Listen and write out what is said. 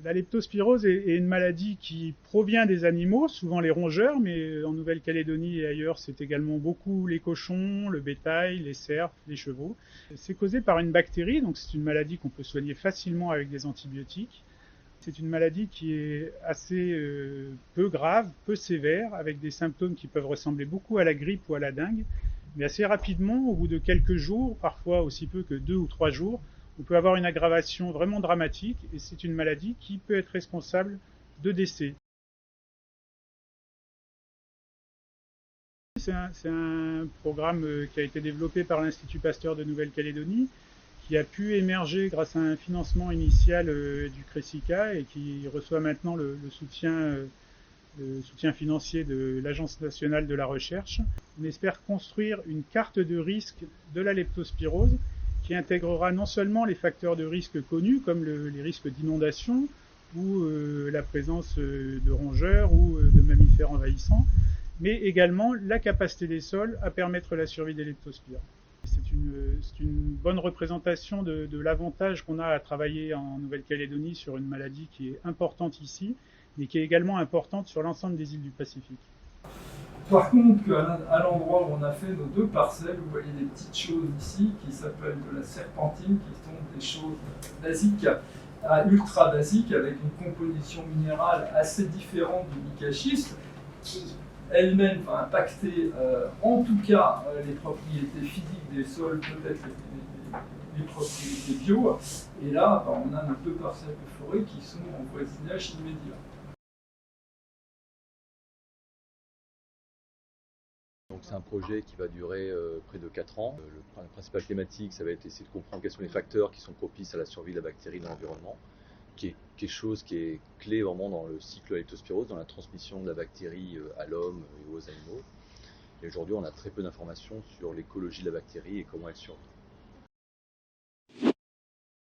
La leptospirose est une maladie qui provient des animaux, souvent les rongeurs, mais en Nouvelle-Calédonie et ailleurs, c'est également beaucoup les cochons, le bétail, les cerfs, les chevaux. C'est causé par une bactérie, donc c'est une maladie qu'on peut soigner facilement avec des antibiotiques. C'est une maladie qui est assez peu grave, peu sévère, avec des symptômes qui peuvent ressembler beaucoup à la grippe ou à la dengue. Mais assez rapidement, au bout de quelques jours, parfois aussi peu que 2 ou 3 jours, on peut avoir une aggravation vraiment dramatique et c'est une maladie qui peut être responsable de décès. C'est un programme qui a été développé par l'Institut Pasteur de Nouvelle-Calédonie, qui a pu émerger grâce à un financement initial du CRESICA et qui reçoit maintenant le soutien financier de l'Agence nationale de la recherche. On espère construire une carte de risque de la leptospirose qui intégrera non seulement les facteurs de risque connus comme les risques d'inondation ou la présence de rongeurs ou de mammifères envahissants, mais également la capacité des sols à permettre la survie des leptospires. C'est une bonne représentation de l'avantage qu'on a à travailler en Nouvelle-Calédonie sur une maladie qui est importante ici, mais qui est également importante sur l'ensemble des îles du Pacifique. Par contre, à l'endroit où on a fait nos 2 parcelles, vous voyez des petites choses ici qui s'appellent de la serpentine, qui sont des choses basiques à ultra basiques, avec une composition minérale assez différente du micaschiste, qui elle-même va impacter en tout cas les propriétés physiques des sols, peut-être les propriétés bio. Et là, on a nos 2 parcelles de forêt qui sont en voisinage immédiat. Donc c'est un projet qui va durer près de 4 ans. La principale thématique, ça va être essayer de comprendre quels sont les facteurs qui sont propices à la survie de la bactérie dans l'environnement, qui est quelque chose qui est clé vraiment dans le cycle de la leptospirose, dans la transmission de la bactérie à l'homme et aux animaux. Et aujourd'hui, on a très peu d'informations sur l'écologie de la bactérie et comment elle survit.